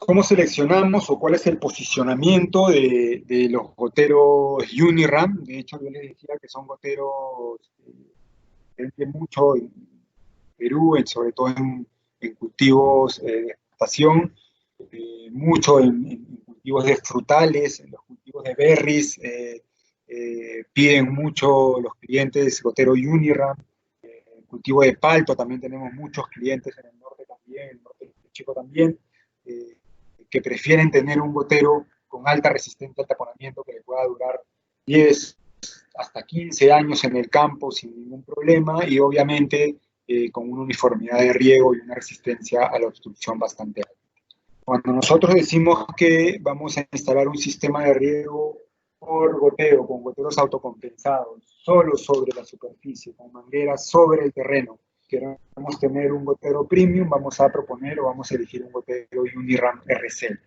¿Cómo seleccionamos o cuál es el posicionamiento de los goteros Uniram? De hecho, yo les decía que son goteros que venden mucho en Perú, sobre todo en cultivos de exportación, mucho en cultivos de frutales, en los cultivos de berries, piden mucho los clientes gotero Uniram. En cultivo de palto también tenemos muchos clientes en el norte también, en el norte de Chico también, eh, que prefieren tener un gotero con alta resistencia al taponamiento que le pueda durar 10 hasta 15 años en el campo sin ningún problema y obviamente con una uniformidad de riego y una resistencia a la obstrucción bastante alta. Cuando nosotros decimos que vamos a instalar un sistema de riego por goteo, con goteros autocompensados, solo sobre la superficie, con mangueras sobre el terreno, queremos tener un gotero premium, vamos a proponer o vamos a elegir un gotero Uniram RC.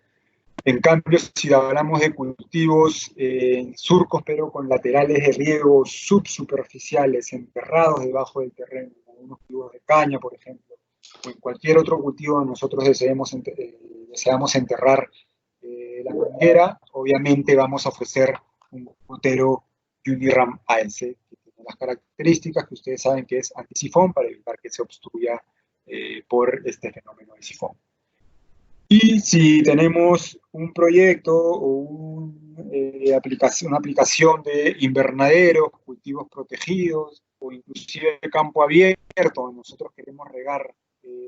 En cambio, si hablamos de cultivos en surcos, pero con laterales de riego subsuperficiales, enterrados debajo del terreno, como unos cultivos de caña, por ejemplo, o en cualquier otro cultivo nosotros deseamos enterrar la manguera, obviamente vamos a ofrecer un gotero Uniram AS, que tiene las características que ustedes saben que es antisifón para evitar que se obstruya por este fenómeno de sifón. Y si tenemos un proyecto o una aplicación de invernaderos, cultivos protegidos o inclusive campo abierto, nosotros queremos regar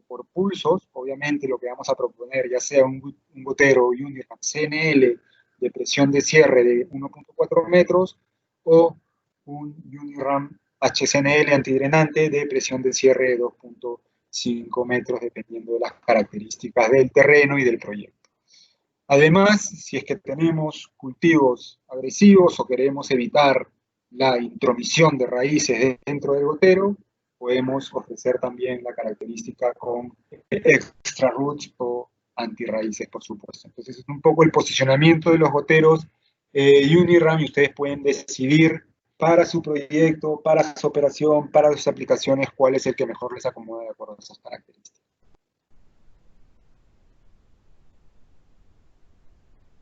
por pulsos, obviamente lo que vamos a proponer, ya sea un gotero Uniram CNL de presión de cierre de 1.4 metros o un Uniram HCNL antidrenante de presión de cierre de 2.5 metros, dependiendo de las características del terreno y del proyecto. Además, si es que tenemos cultivos agresivos o queremos evitar la intromisión de raíces dentro del gotero, podemos ofrecer también la característica con extra roots o antirraíces, por supuesto. Entonces, es un poco el posicionamiento de los goteros Uniram y ustedes pueden decidir para su proyecto, para su operación, para sus aplicaciones, cuál es el que mejor les acomoda de acuerdo a esas características.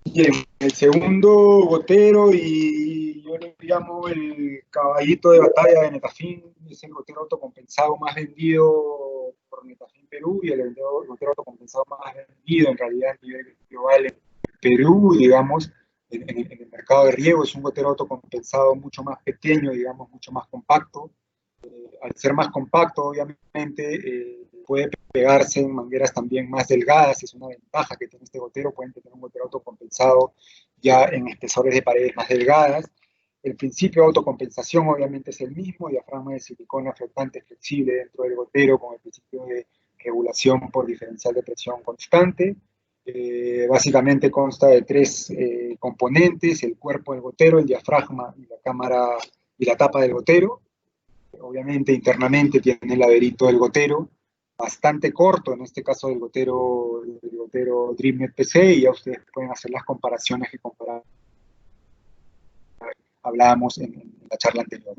Bien, el segundo gotero, y yo le llamo el caballito de batalla de Netafim, es el gotero autocompensado más vendido por Netafim Perú y el gotero autocompensado más vendido en realidad a nivel global en Perú, digamos, en el mercado de riego. Es un gotero autocompensado mucho más pequeño, digamos, mucho más compacto. Al ser más compacto, obviamente, puede pegarse en mangueras también más delgadas, es una ventaja que tiene este gotero, pueden tener un gotero autocompensado ya en espesores de paredes más delgadas. El principio de autocompensación obviamente es el mismo, diafragma de silicona flotante flexible dentro del gotero con el principio de regulación por diferencial de presión constante. Básicamente consta de tres componentes: el cuerpo del gotero, el diafragma y la cámara y la tapa del gotero. Obviamente internamente tiene el laberito del gotero, bastante corto, en este caso del gotero DreamNet PC, y ya ustedes pueden hacer las comparaciones que hablábamos en la charla anterior.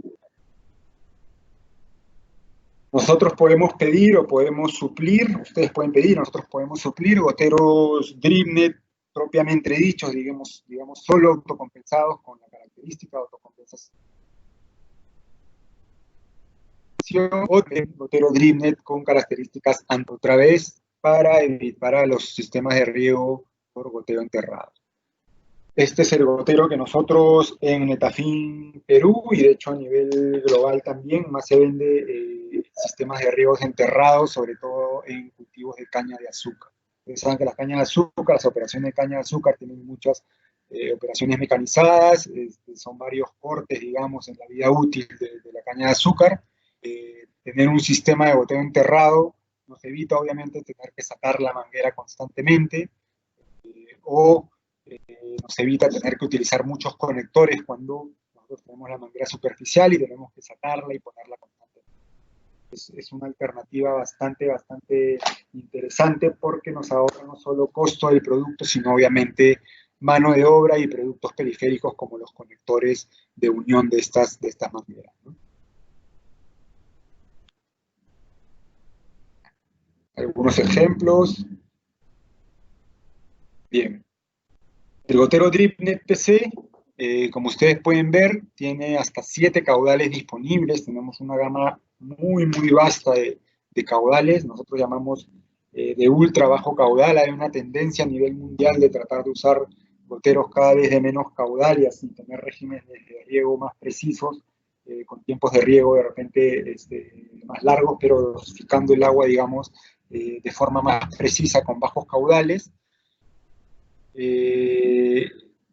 Nosotros podemos pedir o podemos suplir, ustedes pueden pedir, nosotros podemos suplir goteros DreamNet propiamente dichos, digamos solo autocompensados con la característica de autocompensación o de gotero DreamNet con características otra vez para los sistemas de riego por goteo enterrado. Este es el gotero que nosotros en Netafim Perú y de hecho a nivel global también más se vende sistemas de riegos enterrados, sobre todo en cultivos de caña de azúcar. Ustedes saben que las cañas de azúcar, las operaciones de caña de azúcar tienen muchas operaciones mecanizadas, son varios cortes, digamos, en la vida útil de la caña de azúcar. Tener un sistema de goteo enterrado nos evita obviamente tener que sacar la manguera constantemente o nos evita tener que utilizar muchos conectores cuando nosotros tenemos la manguera superficial y tenemos que sacarla y ponerla constantemente. Es una alternativa bastante interesante porque nos ahorra no solo costo del producto, sino obviamente mano de obra y productos periféricos como los conectores de unión de estas mangueras, ¿no? Algunos ejemplos. Bien. El gotero DripNet PC, como ustedes pueden ver, tiene hasta 7 caudales disponibles. Tenemos una gama muy vasta de caudales. Nosotros llamamos de ultra bajo caudal. Hay una tendencia a nivel mundial de tratar de usar goteros cada vez de menos caudal y así tener regímenes de riego más precisos, con tiempos de riego de repente más largos, pero dosificando el agua, digamos, de forma más precisa con bajos caudales. De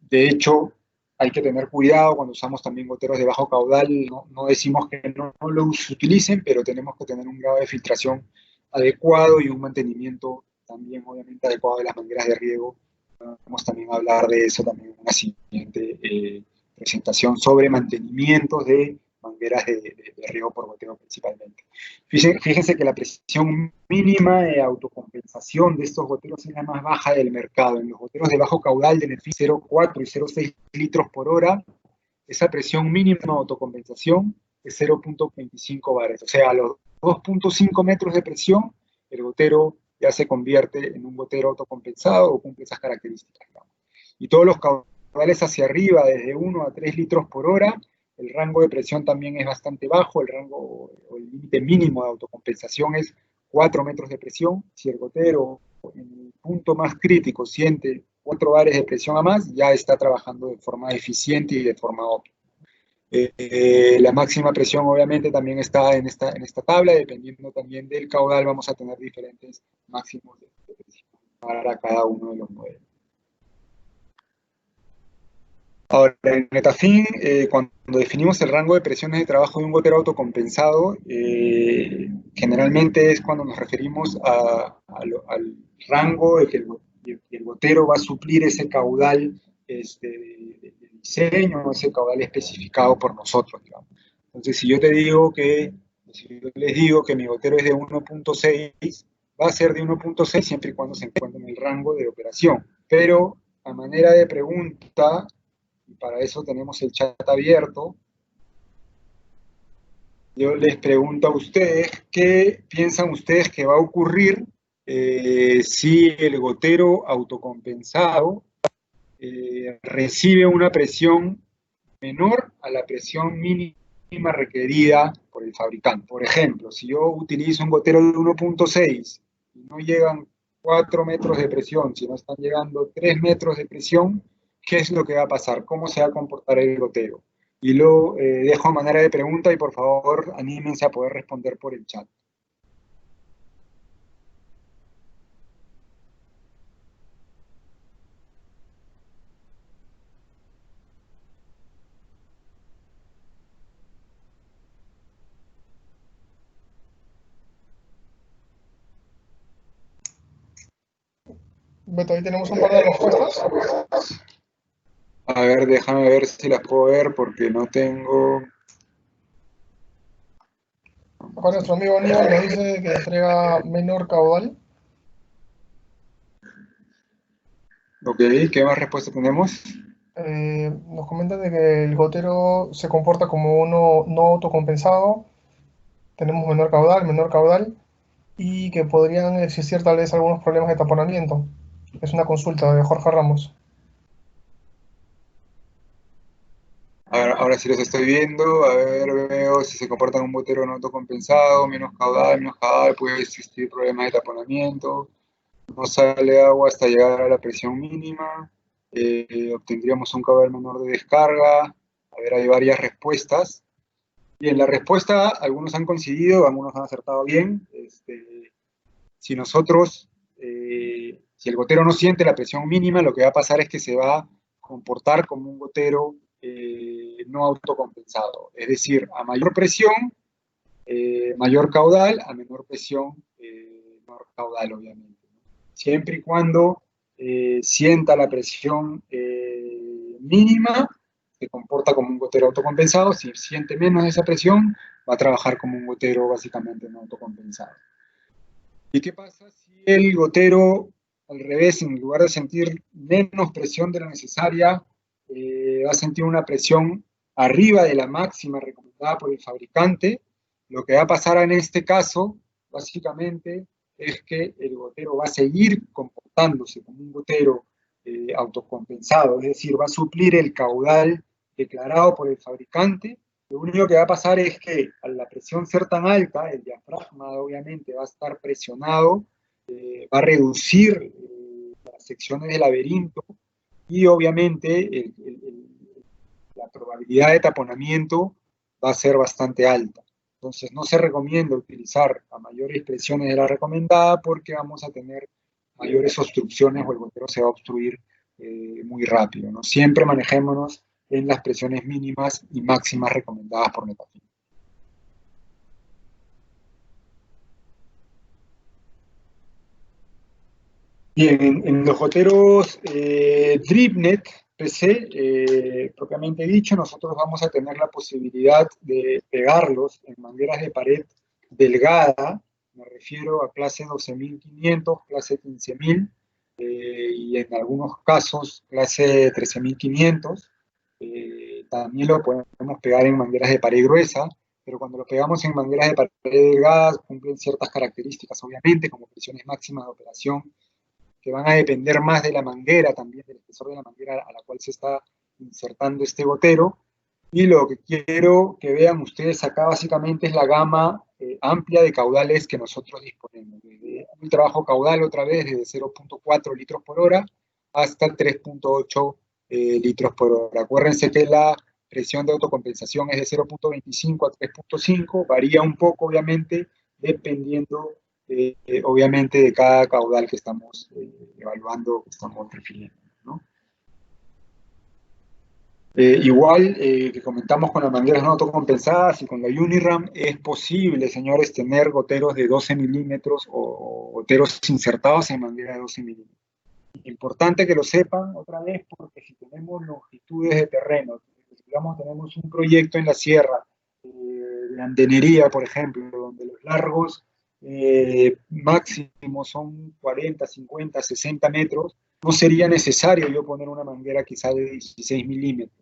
hecho, hay que tener cuidado cuando usamos también goteros de bajo caudal. No decimos que no los utilicen, pero tenemos que tener un grado de filtración adecuado y un mantenimiento también, obviamente, adecuado de las mangueras de riego. Vamos también a hablar de eso también en una siguiente presentación sobre mantenimientos de mangueras de riego por goteo principalmente. Fíjense que la presión mínima de autocompensación de estos goteros es la más baja del mercado. En los goteros de bajo caudal de Netflix 0,4 y 0,6 litros por hora, esa presión mínima de autocompensación es 0,25 bares. O sea, a los 2,5 metros de presión, el gotero ya se convierte en un gotero autocompensado o cumple esas características, digamos. Y todos los caudales hacia arriba, desde 1 a 3 litros por hora, el rango de presión también es bastante bajo. El rango o el límite mínimo de autocompensación es 4 metros de presión. Si el gotero en el punto más crítico siente 4 bares de presión a más, ya está trabajando de forma eficiente y de forma óptima. La máxima presión obviamente también está en esta tabla. Dependiendo también del caudal, vamos a tener diferentes máximos de presión para cada uno de los modelos. Ahora, en Netafim, cuando definimos el rango de presiones de trabajo de un gotero autocompensado, generalmente es cuando nos referimos al rango de que el gotero va a suplir ese caudal de diseño, ese caudal especificado por nosotros, digamos. Entonces, si yo les digo que mi gotero es de 1,6, va a ser de 1,6 siempre y cuando se encuentre en el rango de operación. Pero, a manera de pregunta, y para eso tenemos el chat abierto, yo les pregunto a ustedes, ¿qué piensan ustedes que va a ocurrir si el gotero autocompensado recibe una presión menor a la presión mínima requerida por el fabricante? Por ejemplo, si yo utilizo un gotero de 1,6 y no llegan 4 metros de presión, sino están llegando 3 metros de presión, ¿qué es lo que va a pasar? ¿Cómo se va a comportar el gotero? Y lo dejo a manera de pregunta y por favor anímense a poder responder por el chat. Beto, ahí tenemos un par de respuestas. A ver, déjame ver si las puedo ver porque no tengo... Acá nuestro amigo Aníbal nos dice que entrega menor caudal. Ok, ¿qué más respuesta tenemos? Nos comentan de que el gotero se comporta como uno no autocompensado. Tenemos menor caudal, y que podrían existir tal vez algunos problemas de taponamiento. Es una consulta de Jorge Ramos. Ahora sí los estoy viendo. A ver, veo si se comportan un gotero no autocompensado, menos caudal, puede existir problemas de taponamiento, no sale agua hasta llegar a la presión mínima, obtendríamos un caudal menor de descarga. A ver, hay varias respuestas. Y en la respuesta, algunos han coincidido, algunos han acertado bien. Si nosotros, si el gotero no siente la presión mínima, lo que va a pasar es que se va a comportar como un gotero no autocompensado. Es decir, a mayor presión, mayor caudal, a menor presión, menor caudal, obviamente. Siempre y cuando sienta la presión mínima, se comporta como un gotero autocompensado. Si siente menos de esa presión, va a trabajar como un gotero básicamente no autocompensado. ¿Y qué pasa si el gotero, al revés, en lugar de sentir menos presión de la necesaria, va a sentir una presión arriba de la máxima recomendada por el fabricante? Lo que va a pasar en este caso, básicamente, es que el gotero va a seguir comportándose como un gotero autocompensado, es decir, va a suplir el caudal declarado por el fabricante. Lo único que va a pasar es que al la presión ser tan alta, el diafragma obviamente va a estar presionado, va a reducir las secciones del laberinto y obviamente la probabilidad de taponamiento va a ser bastante alta. Entonces no se recomienda utilizar a mayores presiones de la recomendada porque vamos a tener mayores obstrucciones o el gotero se va a obstruir muy rápido, ¿no? Siempre manejémonos en las presiones mínimas y máximas recomendadas por Netafim. Bien, en los goteros DripNet PC, propiamente dicho, nosotros vamos a tener la posibilidad de pegarlos en mangueras de pared delgada, me refiero a clase 12.500, clase 15.000 y en algunos casos clase 13.500. También lo podemos pegar en mangueras de pared gruesa, pero cuando lo pegamos en mangueras de pared delgada cumplen ciertas características, obviamente, como presiones máximas de operación que van a depender más de la manguera, también del espesor de la manguera a la cual se está insertando este gotero. Y lo que quiero que vean ustedes acá básicamente es la gama amplia de caudales que nosotros disponemos. Desde un trabajo caudal otra vez desde 0.4 litros por hora hasta 3.8 litros por hora. Acuérdense que la presión de autocompensación es de 0.25 a 3.5, varía un poco obviamente dependiendo obviamente de cada caudal que estamos evaluando, que estamos refiriendo, ¿no? Igual que comentamos con las mangueras no autocompensadas y con la Uniram, es posible, señores, tener goteros de 12 milímetros o goteros insertados en manguera de 12 milímetros. Importante que lo sepan otra vez porque si tenemos longitudes de terreno, digamos tenemos un proyecto en la sierra de andenería, por ejemplo, donde los largos máximos son 40, 50, 60 metros, no sería necesario yo poner una manguera quizá de 16 milímetros.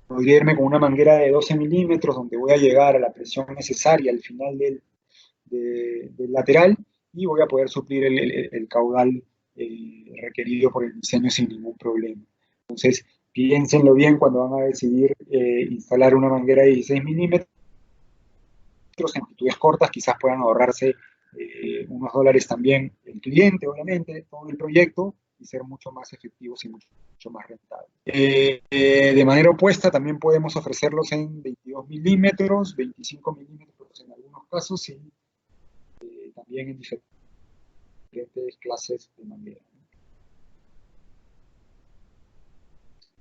Podría irme con una manguera de 12 milímetros donde voy a llegar a la presión necesaria al final del lateral y voy a poder suplir el caudal requerido por el diseño sin ningún problema. Entonces, piénsenlo bien cuando van a decidir instalar una manguera de 16 milímetros en amplitudes cortas, quizás puedan ahorrarse unos dólares también el cliente, obviamente, todo el proyecto y ser mucho más efectivos y mucho más rentables. De manera opuesta, también podemos ofrecerlos en 22 milímetros, 25 milímetros en algunos casos y también en diferentes clases de manguera.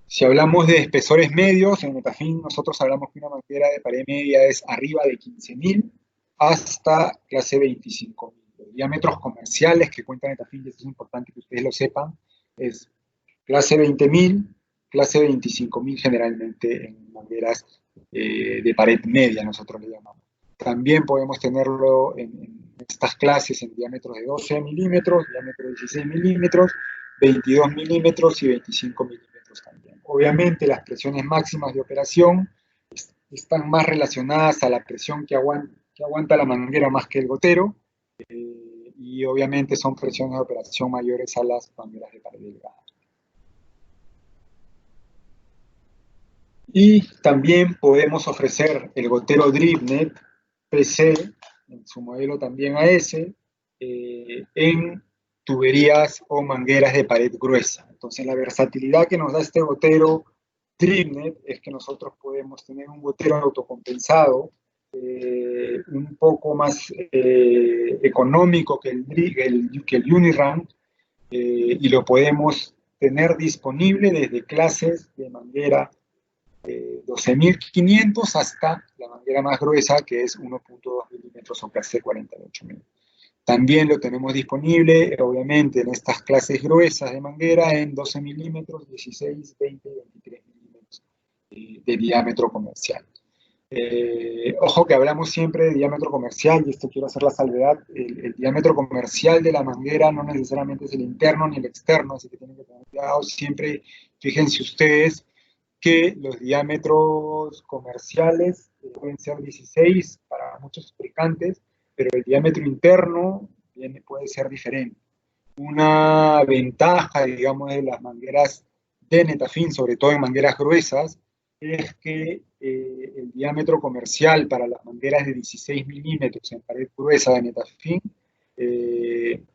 Si hablamos de espesores medios, en Netafim nosotros hablamos que una manguera de pared media es arriba de 15.000 hasta clase 25.000. Los diámetros comerciales que cuenta Netafim, y esto es importante que ustedes lo sepan, es clase 20.000, clase 25.000 generalmente en mangueras de pared media, nosotros le llamamos. También podemos tenerlo en estas clases en diámetros de 12 milímetros, diámetro de 16 milímetros, 22 milímetros y 25 milímetros también. Obviamente las presiones máximas de operación están más relacionadas a la presión que aguanta la manguera más que el gotero, y obviamente son presiones de operación mayores a las mangueras de pared delgada. Y también podemos ofrecer el gotero DripNet PC, en su modelo también AS, en tuberías o mangueras de pared gruesa. Entonces la versatilidad que nos da este gotero DripNet es que nosotros podemos tener un gotero autocompensado un poco más económico que el Uniram y lo podemos tener disponible desde clases de manguera 12.500 hasta la manguera más gruesa que es 1.2 milímetros o clase 48.000. También lo tenemos disponible, obviamente, en estas clases gruesas de manguera en 12 milímetros, 16, 20, 23 milímetros de diámetro comercial. Ojo que hablamos siempre de diámetro comercial, y esto quiero hacer la salvedad, el diámetro comercial de la manguera no necesariamente es el interno ni el externo, así que tienen que tener cuidado siempre. Fíjense ustedes que los diámetros comerciales pueden ser 16 para muchos fabricantes, pero el diámetro interno puede ser diferente. Una ventaja, digamos, de las mangueras de Netafim, sobre todo en mangueras gruesas, es que el diámetro comercial para las mangueras de 16 milímetros en pared gruesa de Netafim,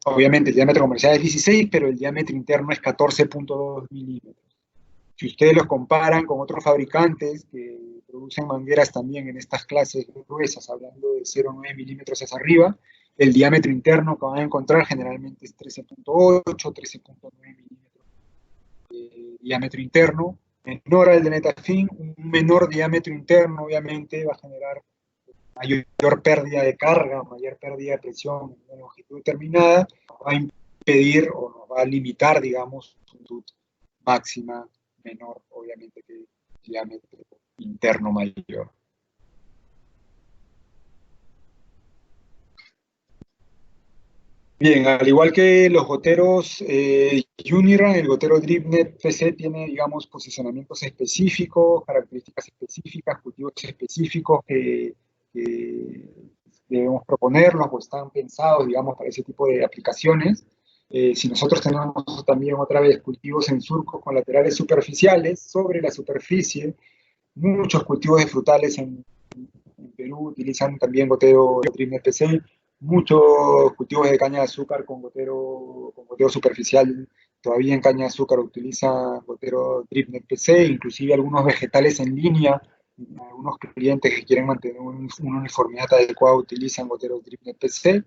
obviamente el diámetro comercial es 16, pero el diámetro interno es 14,2 milímetros. Si ustedes los comparan con otros fabricantes que producen mangueras también en estas clases gruesas, hablando de 0,9 milímetros hacia arriba, el diámetro interno que van a encontrar generalmente es 13,8, 13,9 milímetros de diámetro interno, menor al de Netafim. Un menor diámetro interno obviamente va a generar mayor pérdida de carga, mayor pérdida de presión en una longitud determinada, va a impedir o nos va a limitar, digamos, su longitud máxima menor, obviamente, que el diámetro interno mayor. Bien, al igual que los goteros Uniran, el gotero DripNet PC tiene, digamos, posicionamientos específicos, características específicas, cultivos específicos que debemos proponerlos o están pensados, digamos, para ese tipo de aplicaciones. Si nosotros tenemos también otra vez cultivos en surcos con laterales superficiales sobre la superficie, muchos cultivos de frutales en Perú utilizan también gotero DripNet PC, muchos cultivos de caña de azúcar con gotero superficial, todavía en caña de azúcar utilizan gotero DripNet PC, inclusive algunos vegetales en línea, algunos clientes que quieren mantener una uniformidad adecuada utilizan gotero DripNet PC.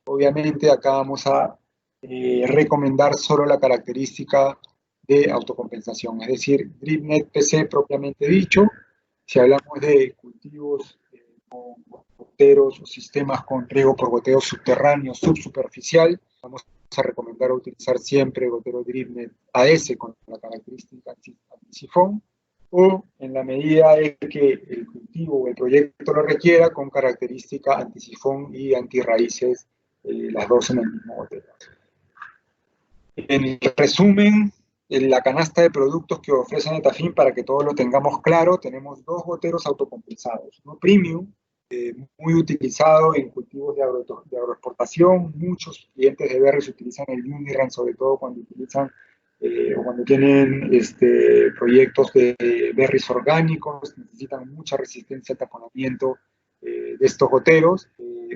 Obviamente acá vamos a recomendar solo la característica de autocompensación, es decir, DripNet PC propiamente dicho. Si hablamos de cultivos con goteros o sistemas con riego por goteo subterráneo, subsuperficial, vamos a recomendar utilizar siempre gotero DripNet AS con la característica antisifón, o en la medida de que el cultivo o el proyecto lo requiera, con característica antisifón y antirraíces, las dos en el mismo gotero. En resumen, en la canasta de productos que ofrece Netafim, para que todos lo tengamos claro, tenemos dos goteros autocompensados. Uno premium, muy utilizado en cultivos de agroexportación. Muchos clientes de berries utilizan el Uniran, sobre todo cuando utilizan o cuando tienen proyectos de berries orgánicos, necesitan mucha resistencia al taponamiento de estos goteros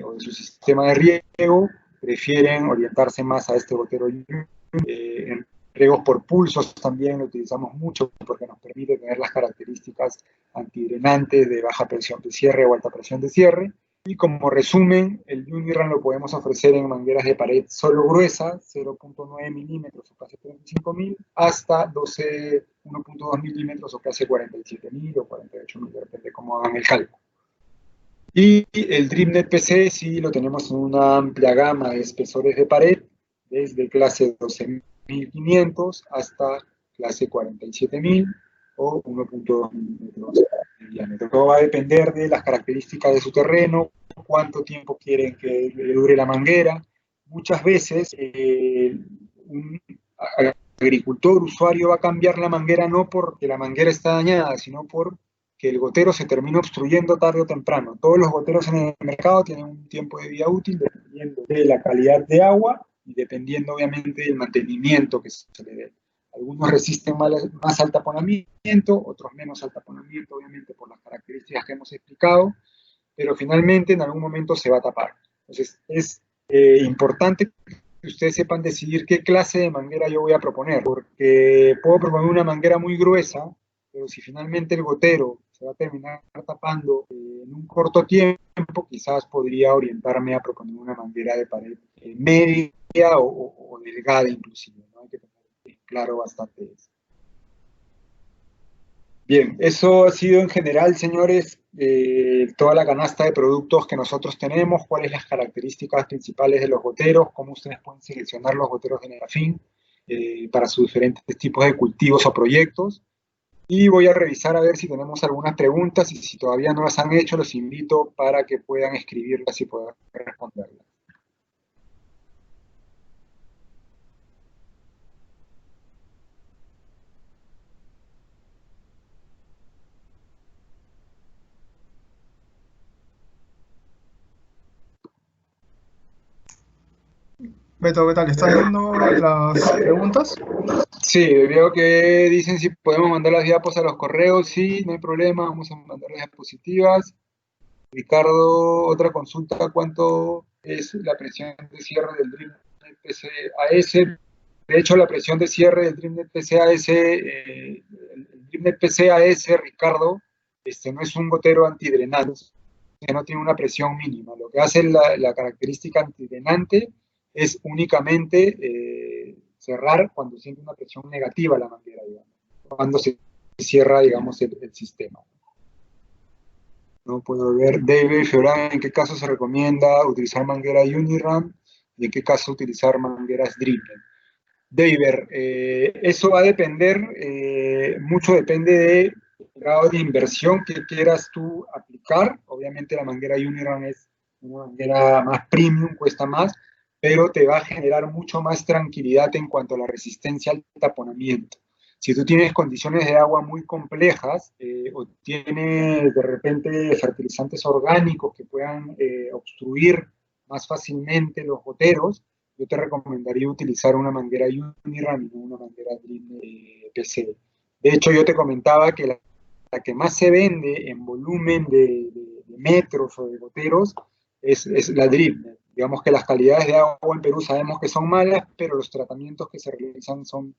o de su sistema de riego, prefieren orientarse más a este gotero en riegos por pulsos también lo utilizamos mucho porque nos permite tener las características antidrenantes de baja presión de cierre o alta presión de cierre. Y como resumen, el Uniran lo podemos ofrecer en mangueras de pared solo gruesa, 0,9 milímetros o casi 35.000, hasta 1,2 milímetros o casi 47.000 o 48.000, depende cómo hagan el cálculo. Y el DripNet PC sí lo tenemos en una amplia gama de espesores de pared, desde clase 12.500 hasta clase 47.000 o 1,2 milímetros de diámetro. Todo va a depender de las características de su terreno, cuánto tiempo quieren que le dure la manguera. Muchas veces un agricultor, usuario va a cambiar la manguera no porque la manguera está dañada, sino por que el gotero se termina obstruyendo tarde o temprano. Todos los goteros en el mercado tienen un tiempo de vida útil dependiendo de la calidad de agua y dependiendo obviamente del mantenimiento que se le dé. Algunos resisten más al taponamiento, otros menos al taponamiento, obviamente por las características que hemos explicado, pero finalmente en algún momento se va a tapar. Entonces es importante que ustedes sepan decidir qué clase de manguera yo voy a proponer, porque puedo proponer una manguera muy gruesa, pero si finalmente el gotero se va a terminar tapando en un corto tiempo, quizás podría orientarme a proponer una manguera de pared media o delgada inclusive, ¿no? Hay que tener claro bastante eso. Bien, eso ha sido en general, señores, toda la canasta de productos que nosotros tenemos, cuáles las características principales de los goteros, cómo ustedes pueden seleccionar los goteros de Netafim para sus diferentes tipos de cultivos o proyectos. Y voy a revisar a ver si tenemos algunas preguntas y si todavía no las han hecho, los invito para que puedan escribirlas y puedan responderlas. Beto, ¿qué tal? ¿Estás viendo las preguntas? Sí, veo que dicen si podemos mandar las diapos a los correos. Sí, no hay problema, vamos a mandar las diapositivas. Ricardo, otra consulta, ¿cuánto es la presión de cierre del DreamNet PCAS? De hecho, la presión de cierre del DreamNet PCAS, el DreamNet PCAS, Ricardo, no es un gotero antidrenante, que no tiene una presión mínima. Lo que hace la característica antidrenante es únicamente cerrar cuando siente una presión negativa la manguera, digamos, cuando se cierra, digamos, el sistema. No puedo ver. David Fiorán, ¿en qué caso se recomienda utilizar manguera Uniram y en qué caso utilizar mangueras Dribble? David, eso va a depender, mucho depende del grado de inversión que quieras tú aplicar. Obviamente la manguera Uniram es una manguera más premium, cuesta más, pero te va a generar mucho más tranquilidad en cuanto a la resistencia al taponamiento. Si tú tienes condiciones de agua muy complejas o tienes de repente fertilizantes orgánicos que puedan obstruir más fácilmente los goteros, yo te recomendaría utilizar una manguera Uniram y no una manguera Dream PC. De hecho, yo te comentaba que la que más se vende en volumen de metros o de goteros es la Dream. Digamos que las calidades de agua en Perú sabemos que son malas, pero los tratamientos que se realizan son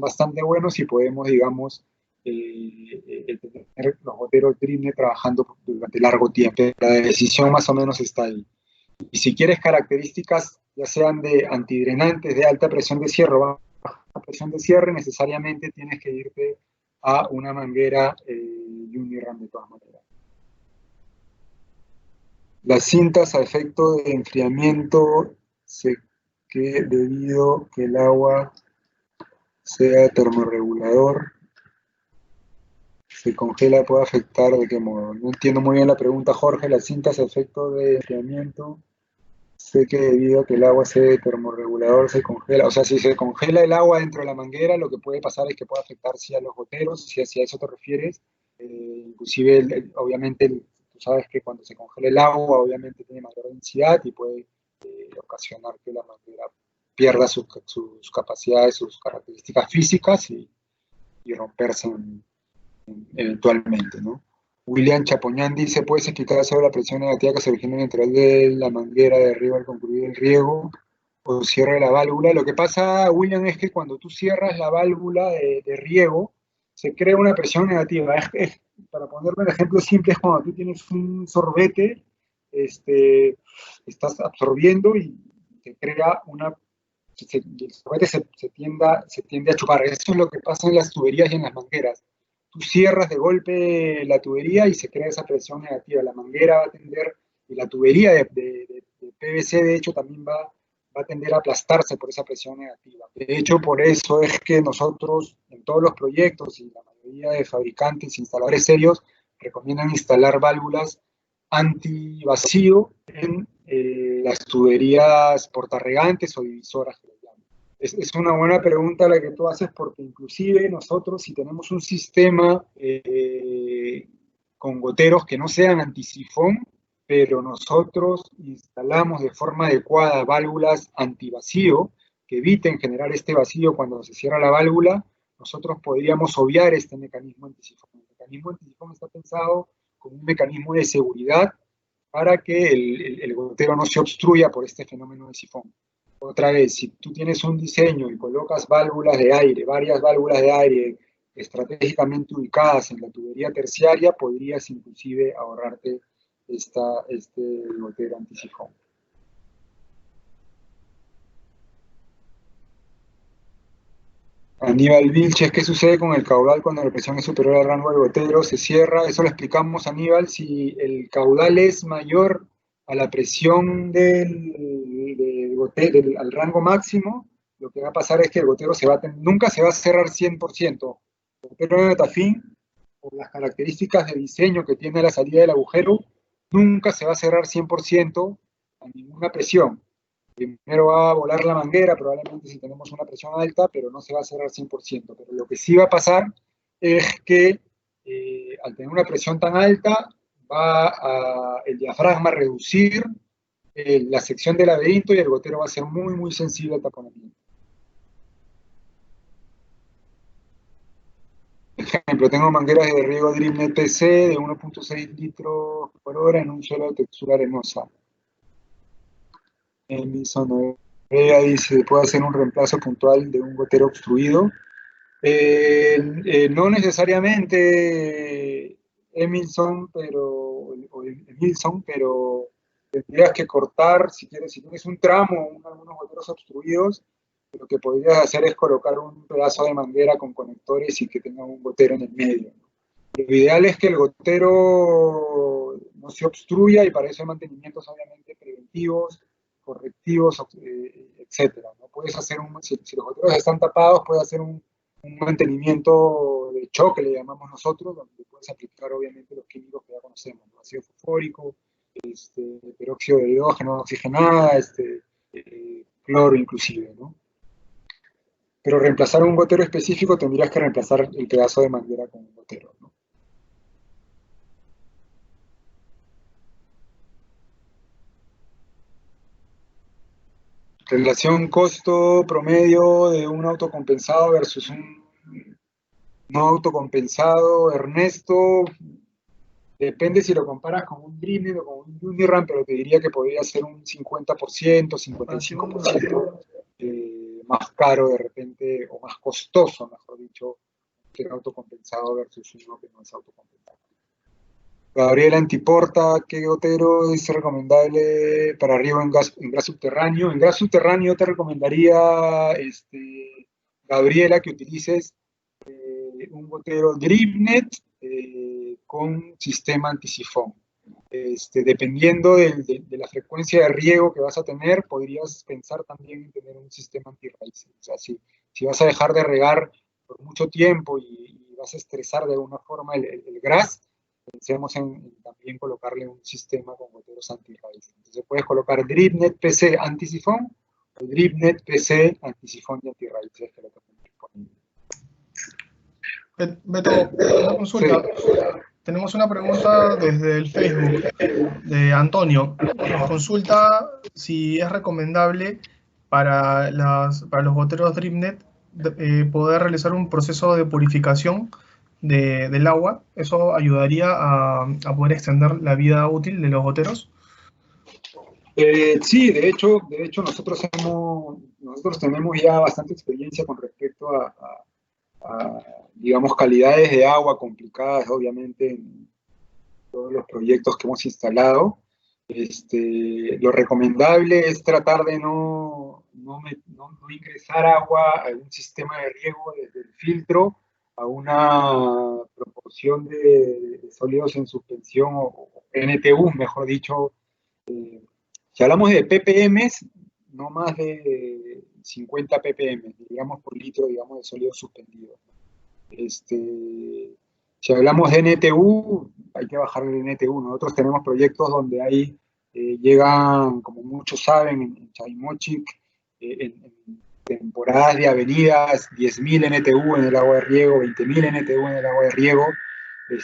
bastante buenos y podemos, digamos, tener los goteros Dream trabajando durante largo tiempo. La decisión más o menos está ahí. Y si quieres características, ya sean de antidrenantes, de alta presión de cierre o baja presión de cierre, necesariamente tienes que irte a una manguera Uniram de todas maneras. Las cintas a efecto de enfriamiento que debido que el agua sea termorregulador, se congela, puede afectar de qué modo. No entiendo muy bien la pregunta, Jorge. Las cintas a efecto de enfriamiento. Sé que debido a que el agua sea termorregulador se congela, o sea, si se congela el agua dentro de la manguera, lo que puede pasar es que puede afectar sí a los goteros, si a eso te refieres. Inclusive, obviamente, tú sabes que cuando se congela el agua, obviamente tiene mayor densidad y puede ocasionar que la manguera pierda sus capacidades, sus características físicas y romperse eventualmente, ¿no? William Chapoñán dice, ¿puedes explicar sobre la presión negativa que se origina en el interior de la manguera de arriba al concluir el riego o cierre la válvula? Lo que pasa, William, es que cuando tú cierras la válvula de riego, se crea una presión negativa. Para ponerme el ejemplo simple, es cuando tú tienes un sorbete, estás absorbiendo y te crea el sorbete se tiende a chupar. Eso es lo que pasa en las tuberías y en las mangueras. Tú cierras de golpe la tubería y se crea esa presión negativa. La manguera va a tender, y la tubería de PVC de hecho también va a tender a aplastarse por esa presión negativa. De hecho, por eso es que nosotros en todos los proyectos y la mayoría de fabricantes, instaladores serios, recomiendan instalar válvulas anti-vacío en las tuberías portarregantes o divisoras. Es una buena pregunta la que tú haces porque inclusive nosotros si tenemos un sistema con goteros que no sean antisifón, pero nosotros instalamos de forma adecuada válvulas antivacío que eviten generar este vacío cuando se cierra la válvula, nosotros podríamos obviar este mecanismo antisifón. El mecanismo antisifón está pensado como un mecanismo de seguridad para que el gotero no se obstruya por este fenómeno de sifón. Otra vez, si tú tienes un diseño y colocas válvulas de aire, varias válvulas de aire estratégicamente ubicadas en la tubería terciaria, podrías inclusive ahorrarte este gotero antisifón. Aníbal Vilches, ¿qué sucede con el caudal cuando la presión es superior al rango del gotero? Se cierra, eso lo explicamos, Aníbal. Si el caudal es mayor a la presión del gotero, al rango máximo, lo que va a pasar es que el gotero nunca se va a cerrar 100%. El gotero de Metafin, por las características de diseño que tiene la salida del agujero, nunca se va a cerrar 100% a ninguna presión. Primero va a volar la manguera, probablemente si tenemos una presión alta, pero no se va a cerrar 100%. Pero lo que sí va a pasar es que al tener una presión tan alta, va el diafragma a reducir la sección del laberinto y el gotero va a ser muy, muy sensible al taponamiento. Ejemplo, tengo mangueras de riego Dripnet PC de 1.6 litros por hora en un suelo de textura arenosa. Emilson dice, ¿puede hacer un reemplazo puntual de un gotero obstruido? No necesariamente Emilson, pero tendrías que cortar, si tienes un tramo, algunos goteros obstruidos, lo que podrías hacer es colocar un pedazo de manguera con conectores y que tenga un gotero en el medio, ¿no? Lo ideal es que el gotero no se obstruya y para eso hay mantenimientos obviamente preventivos, correctivos, etcétera, ¿no? Puedes hacer si los goteros están tapados, puedes hacer un mantenimiento de choque, le llamamos nosotros, donde puedes aplicar obviamente los químicos que ya conocemos, ¿no? Ácido fosfórico, peróxido de hidrógeno oxigenada, cloro inclusive, ¿no? Pero reemplazar un gotero específico tendrías que reemplazar el pedazo de manguera con un gotero, ¿no? Relación costo promedio de un autocompensado versus un no autocompensado, Ernesto, depende si lo comparas con un Dreamnet o con un Uniram, pero te diría que podría ser un 50%, 55% más caro de repente, o más costoso, mejor dicho, que el autocompensado versus uno que no es autocompensado. Gabriel Antiporta, ¿qué gotero es recomendable para riego en gas subterráneo? En gas subterráneo te recomendaría, Gabriela, que utilices un gotero Dripnet con sistema antisifón. Dependiendo de la frecuencia de riego que vas a tener, podrías pensar también en tener un sistema antirraíces. O sea, si vas a dejar de regar por mucho tiempo y vas a estresar de alguna forma el gras, pensemos en también colocarle un sistema con goteros antirraíces. Entonces puedes colocar Dripnet PC antisifón o Dripnet PC antisifón y antirraíces que lo tenemos disponible. Beto, una consulta. Sí. Tenemos una pregunta desde el Facebook de Antonio. Nos consulta si es recomendable para los goteros Dripnet poder realizar un proceso de purificación del agua. ¿Eso ayudaría a poder extender la vida útil de los goteros? Sí, de hecho nosotros tenemos ya bastante experiencia con respecto digamos, calidades de agua complicadas, obviamente, en todos los proyectos que hemos instalado. Lo recomendable es tratar de no ingresar agua a un sistema de riego desde el filtro a una proporción de sólidos en suspensión o NTU, mejor dicho. Si hablamos de ppm, no más de 50 ppm, digamos, por litro, digamos, de sólido suspendido. Si hablamos de NTU, hay que bajarle el NTU. Nosotros tenemos proyectos donde llegan, como muchos saben, en Chavimochic, en temporadas de avenidas, 10.000 NTU en el agua de riego, 20.000 NTU en el agua de riego.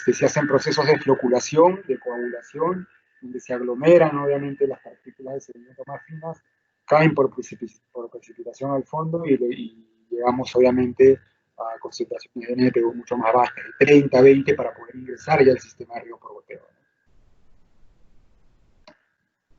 Se hacen procesos de floculación, de coagulación, donde se aglomeran obviamente las partículas de sedimento más finas, caen por precipitación al fondo y llegamos obviamente a concentraciones de NTU mucho más bajas, de 30, 20, para poder ingresar ya al sistema de riego por goteo.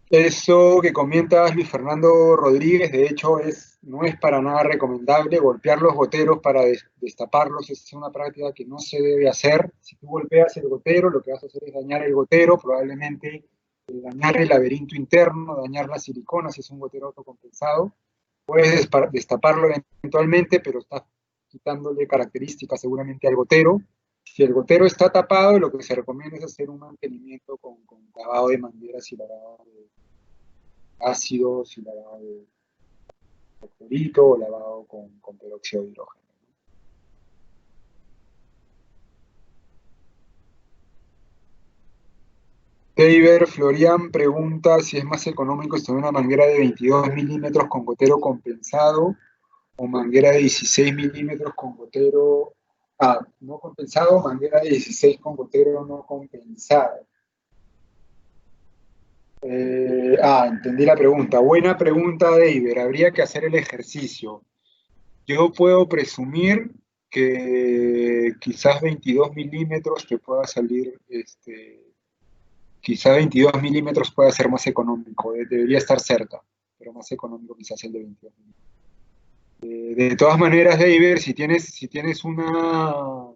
Eso que comentas, Luis Fernando Rodríguez, de hecho no es para nada recomendable. Golpear los goteros para destaparlos es una práctica que no se debe hacer. Si tú golpeas el gotero, lo que vas a hacer es dañar el gotero, probablemente dañar el laberinto interno, dañar las siliconas, si es un gotero autocompensado. Puedes destaparlo eventualmente, pero estás quitándole características seguramente al gotero. Si el gotero está tapado, lo que se recomienda es hacer un mantenimiento con lavado de mangueras y lavado de ácidos y lavado de clorito o lavado con peróxido de hidrógeno. David Florian pregunta si es más económico tener una manguera de 22 milímetros con gotero compensado o manguera de 16 milímetros con gotero no compensado, manguera de 16 con gotero no compensado. Entendí la pregunta. Buena pregunta, David. Habría que hacer el ejercicio. Yo puedo presumir que quizás 22 milímetros te pueda salir, quizás 22 milímetros pueda ser más económico. Debería estar cerca, pero más económico quizás el de 22 milímetros. De todas maneras, David, si tienes un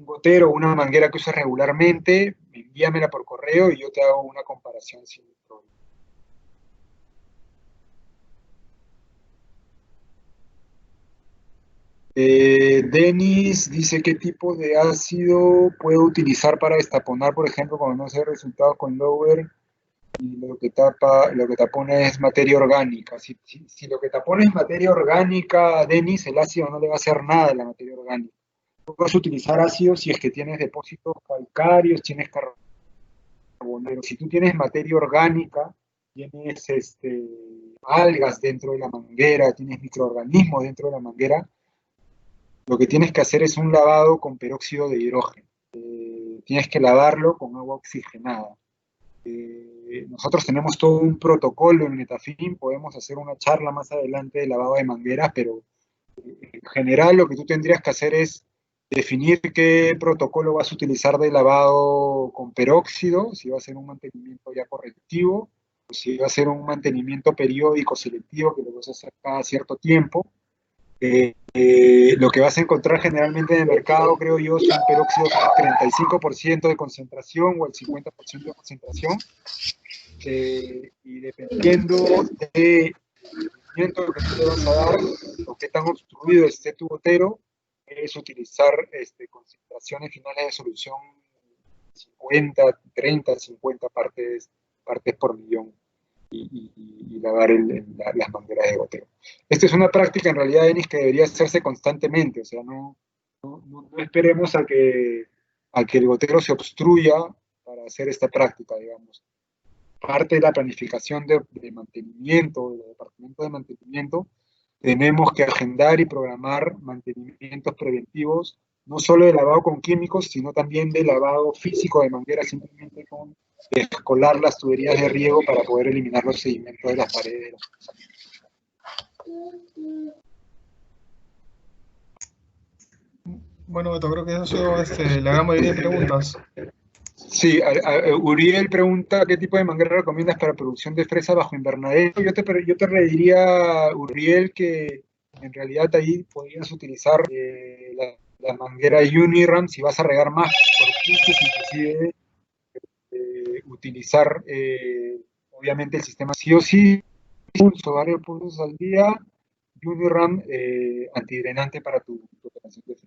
gotero o una manguera que usas regularmente, envíamela por correo y yo te hago una comparación sin problema. Denis dice qué tipo de ácido puedo utilizar para destaponar, por ejemplo, cuando no sé resultados con lower y lo que tapona es materia orgánica. Si lo que tapona es materia orgánica, Denis, el ácido no le va a hacer nada a la materia orgánica. Puedes utilizar ácido si es que tienes depósitos calcáreos, tienes carboneros. Si tú tienes materia orgánica, tienes algas dentro de la manguera, tienes microorganismos dentro de la manguera, lo que tienes que hacer es un lavado con peróxido de hidrógeno. Tienes que lavarlo con agua oxigenada. Nosotros tenemos todo un protocolo en Netafim, podemos hacer una charla más adelante de lavado de mangueras, pero en general lo que tú tendrías que hacer es definir qué protocolo vas a utilizar de lavado con peróxido, si va a ser un mantenimiento ya correctivo, o si va a ser un mantenimiento periódico selectivo que lo vas a hacer cada cierto tiempo. Lo que vas a encontrar generalmente en el mercado, creo yo, son peróxidos al 35% de concentración o al 50% de concentración. Y dependiendo del rendimiento que tú le vas a dar o qué tan obstruido esté tu gotero, es utilizar concentraciones finales de solución 50, 30, 50 partes por millón y lavar las mangueras de goteo. Esta es una práctica en realidad, Denis, que debería hacerse constantemente, o sea, no esperemos a que el gotero se obstruya para hacer esta práctica, digamos. Parte de la planificación de mantenimiento, del departamento de mantenimiento, tenemos que agendar y programar mantenimientos preventivos, no solo de lavado con químicos, sino también de lavado físico de mangueras, simplemente con descolar las tuberías de riego para poder eliminar los sedimentos de las paredes. Bueno, Beto, creo que eso ha sido la gran mayoría de preguntas. Sí, Uriel pregunta qué tipo de manguera recomiendas para producción de fresa bajo invernadero. Yo te diría, Uriel, que en realidad ahí podrías utilizar la manguera Uniram si vas a regar más por puntos, inclusive utilizar obviamente el sistema sí o sí, varios puntos al día, Uniram antidrenante para tu operación de fresa.